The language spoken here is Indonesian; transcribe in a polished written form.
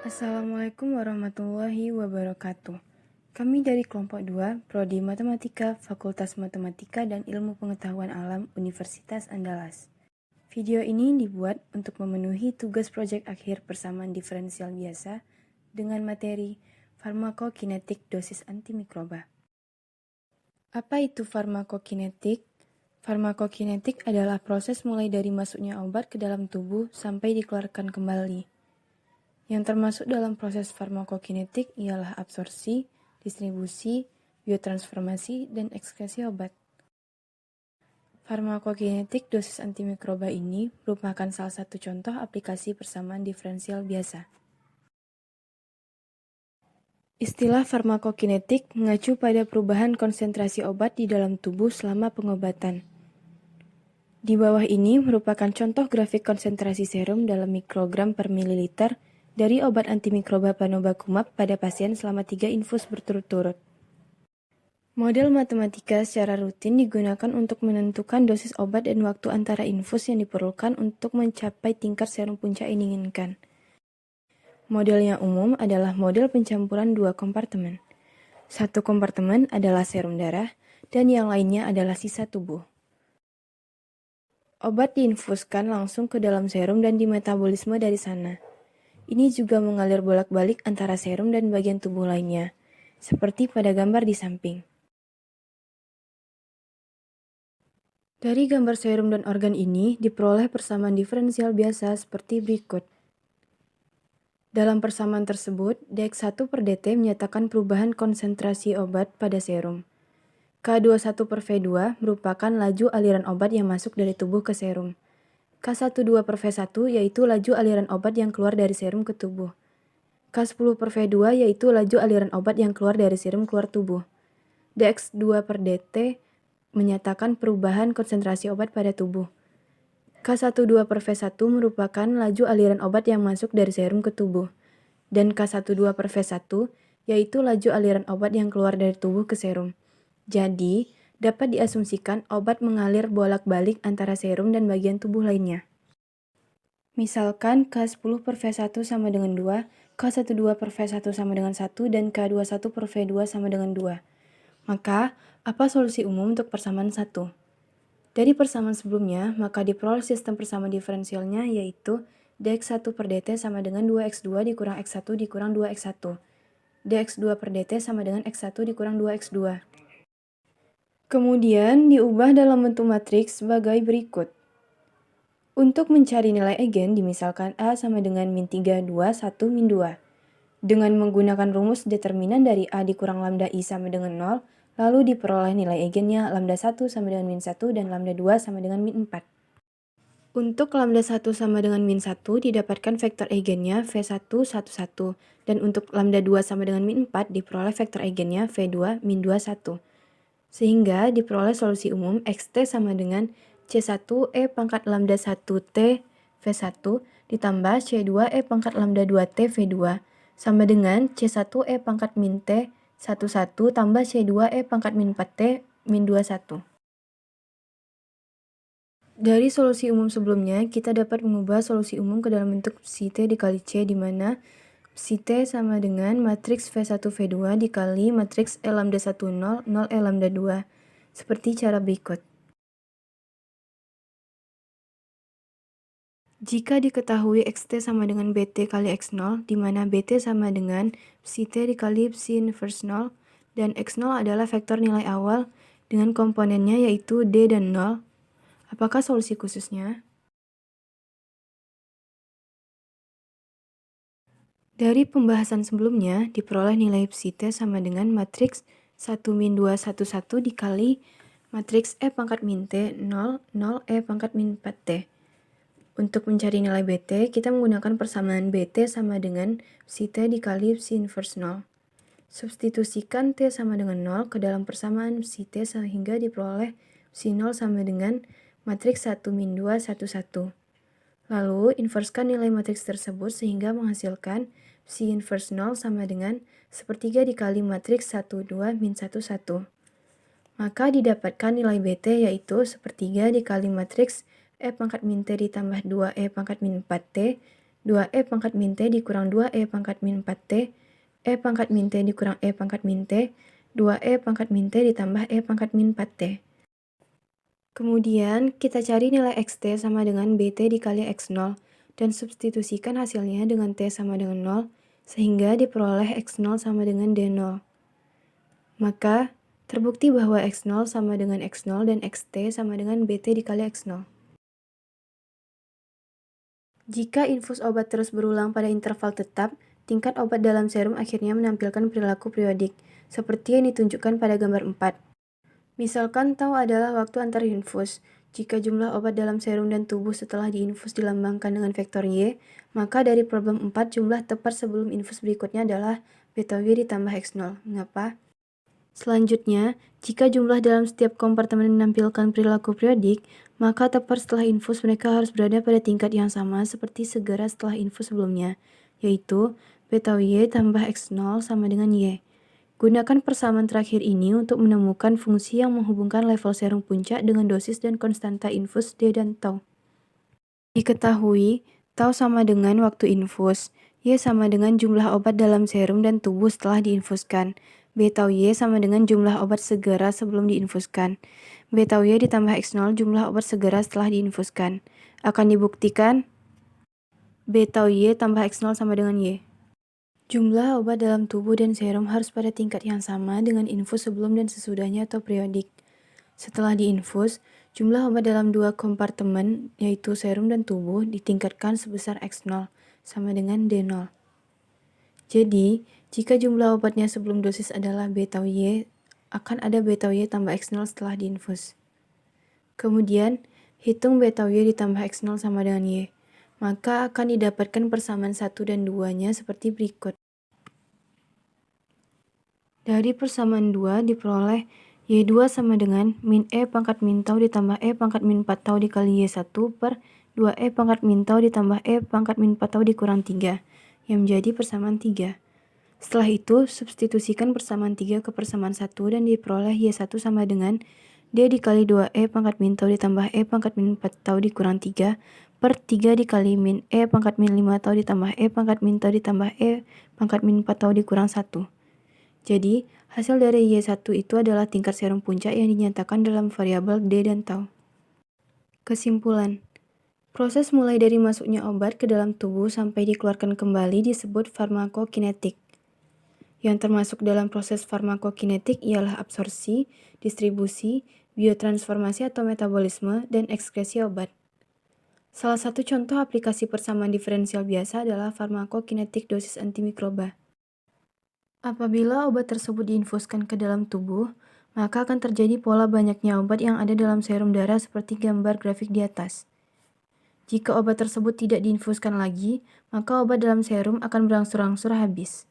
Assalamualaikum warahmatullahi wabarakatuh. Kami dari kelompok 2, Prodi Matematika, Fakultas Matematika dan Ilmu Pengetahuan Alam, Universitas Andalas. Video ini dibuat untuk memenuhi tugas proyek akhir persamaan diferensial biasa dengan materi farmakokinetik dosis antimikroba. Apa itu farmakokinetik? Farmakokinetik adalah proses mulai dari masuknya obat ke dalam tubuh sampai dikeluarkan kembali. Yang termasuk dalam proses farmakokinetik ialah absorpsi, distribusi, biotransformasi, dan ekskresi obat. Farmakokinetik dosis antimikroba ini merupakan salah satu contoh aplikasi persamaan diferensial biasa. Istilah farmakokinetik mengacu pada perubahan konsentrasi obat di dalam tubuh selama pengobatan. Di bawah ini merupakan contoh grafik konsentrasi serum dalam mikrogram per mililiter dari obat antimikroba Panobakumab pada pasien selama 3 infus berturut-turut. Model matematika secara rutin digunakan untuk menentukan dosis obat dan waktu antara infus yang diperlukan untuk mencapai tingkat serum puncak yang diinginkan. Model yang umum adalah model pencampuran 2 kompartemen. Satu kompartemen adalah serum darah, dan yang lainnya adalah sisa tubuh. Obat diinfuskan langsung ke dalam serum dan dimetabolisme dari sana. Ini juga mengalir bolak-balik antara serum dan bagian tubuh lainnya, seperti pada gambar di samping. Dari gambar serum dan organ ini diperoleh persamaan diferensial biasa seperti berikut. Dalam persamaan tersebut, dx1 per dt menyatakan perubahan konsentrasi obat pada serum. K21 per V2 merupakan laju aliran obat yang masuk dari tubuh ke serum. K12 per V1 yaitu laju aliran obat yang keluar dari serum ke tubuh. K10 per V2 yaitu laju aliran obat yang keluar dari serum keluar tubuh. dx2 per dt menyatakan perubahan konsentrasi obat pada tubuh. K12 per V1 merupakan laju aliran obat yang masuk dari serum ke tubuh. Dan K12 per V1 yaitu laju aliran obat yang keluar dari tubuh ke serum. Jadi, dapat diasumsikan obat mengalir bolak-balik antara serum dan bagian tubuh lainnya. Misalkan K10 per V1 sama dengan 2, K12 per V1 sama dengan 1, dan K21 per V2 sama dengan 2. Maka, apa solusi umum untuk persamaan 1? Dari persamaan sebelumnya, maka diperoleh sistem persamaan diferensialnya yaitu dx1 per dt sama dengan 2x2 dikurang x1 dikurang 2x1. dx2 per dt sama dengan x1 dikurang 2x2. Kemudian diubah dalam bentuk matriks sebagai berikut. Untuk mencari nilai eigen, dimisalkan A sama dengan min 3, 2, 1, min 2. Dengan menggunakan rumus determinan dari A dikurang lambda I sama dengan 0, lalu diperoleh nilai eigennya lambda 1 sama dengan min 1 dan lambda 2 sama dengan min 4. Untuk lambda 1 sama dengan min 1 didapatkan vektor eigennya V1, 1, 1. Dan untuk lambda 2 sama dengan min 4 diperoleh vektor eigennya V2, min 2, 1. Sehingga diperoleh solusi umum xt sama dengan C1 E pangkat lambda 1T V1 ditambah C2 E pangkat lambda 2T V2 sama dengan C1 E pangkat min T 11 tambah C2 E pangkat min 4T min 21. Dari solusi umum sebelumnya, kita dapat mengubah solusi umum ke dalam bentuk psi T dikali C, di mana psi T sama dengan matriks V1 V2 dikali matriks E lambda 1 0, 0 E lambda 2, seperti cara berikut. Jika diketahui xt sama dengan bt kali x0, di mana bt sama dengan psi t dikali psi inverse 0, dan x0 adalah vektor nilai awal dengan komponennya yaitu d dan 0, apakah solusi khususnya? Dari pembahasan sebelumnya, diperoleh nilai psi t sama dengan matriks 1 min 2 1 1 dikali matriks E pangkat min T 0 0 E pangkat min 4T. Untuk mencari nilai bt, kita menggunakan persamaan bt sama dengan psi t dikali psi inverse 0. Substitusikan t sama dengan 0 ke dalam persamaan psi t sehingga diperoleh psi 0 sama dengan matriks 1 min 2 1 1. Lalu, inverskan nilai matriks tersebut sehingga menghasilkan psi inverse 0 sama dengan sepertiga dikali matriks 1 2 min 1 1. Maka didapatkan nilai bt yaitu sepertiga dikali matriks E pangkat min T ditambah 2 E pangkat min 4T 2E pangkat min T dikurang 2E pangkat min 4T, E pangkat min T dikurang E pangkat min T, 2E pangkat min T ditambah E pangkat min 4T. Kemudian, kita cari nilai XT sama dengan BT dikali X0, dan substitusikan hasilnya dengan T sama dengan 0, sehingga diperoleh X0 sama dengan D0. Maka, terbukti bahwa X0 sama dengan X0 dan XT sama dengan BT dikali X0. Jika infus obat terus berulang pada interval tetap, tingkat obat dalam serum akhirnya menampilkan perilaku periodik, seperti yang ditunjukkan pada gambar 4. Misalkan tau adalah waktu antar infus. Jika jumlah obat dalam serum dan tubuh setelah diinfus dilambangkan dengan vektor Y, maka dari problem 4 jumlah tepat sebelum infus berikutnya adalah beta Y ditambah X0. Mengapa? Selanjutnya, jika jumlah dalam setiap kompartemen menampilkan perilaku periodik, maka tepat setelah infus mereka harus berada pada tingkat yang sama seperti segera setelah infus sebelumnya, yaitu beta Y tambah X0 sama dengan Y. Gunakan persamaan terakhir ini untuk menemukan fungsi yang menghubungkan level serum puncak dengan dosis dan konstanta infus D dan tau. Diketahui, tau sama dengan waktu infus, Y sama dengan jumlah obat dalam serum dan tubuh setelah diinfuskan. Beta Y sama dengan jumlah obat segera sebelum diinfuskan. Beta Y ditambah X0 jumlah obat segera setelah diinfuskan. Akan dibuktikan beta Y tambah X0 sama dengan Y. Jumlah obat dalam tubuh dan serum harus pada tingkat yang sama dengan infus sebelum dan sesudahnya atau periodik. Setelah diinfus, jumlah obat dalam dua kompartemen, yaitu serum dan tubuh, ditingkatkan sebesar X0, sama dengan D0. Jadi, jika jumlah obatnya sebelum dosis adalah beta Y, akan ada beta Y tambah X0 setelah diinfus. Kemudian, hitung beta Y ditambah X0 sama dengan Y. Maka akan didapatkan persamaan 1 dan 2-nya seperti berikut. Dari persamaan 2 diperoleh Y2 sama dengan min E pangkat min tau ditambah E pangkat min 4 tau dikali Y1 per 2E pangkat min tau ditambah E pangkat min 4 tau dikurang 3, yang menjadi persamaan 3. Setelah itu, substitusikan persamaan 3 ke persamaan 1 dan diperoleh Y1 sama dengan D dikali 2E pangkat min tau ditambah E pangkat min 4 tau dikurang 3 per 3 dikali min E pangkat min 5 tau ditambah E pangkat min tau ditambah E pangkat min 4 tau dikurang 1. Jadi, hasil dari Y1 itu adalah tingkat serum puncak yang dinyatakan dalam variabel D dan tau. Kesimpulan, proses mulai dari masuknya obat ke dalam tubuh sampai dikeluarkan kembali disebut farmakokinetik. Yang termasuk dalam proses farmakokinetik ialah absorpsi, distribusi, biotransformasi atau metabolisme, dan ekskresi obat. Salah satu contoh aplikasi persamaan diferensial biasa adalah farmakokinetik dosis antimikroba. Apabila obat tersebut diinfuskan ke dalam tubuh, maka akan terjadi pola banyaknya obat yang ada dalam serum darah seperti gambar grafik di atas. Jika obat tersebut tidak diinfuskan lagi, maka obat dalam serum akan berangsur-angsur habis.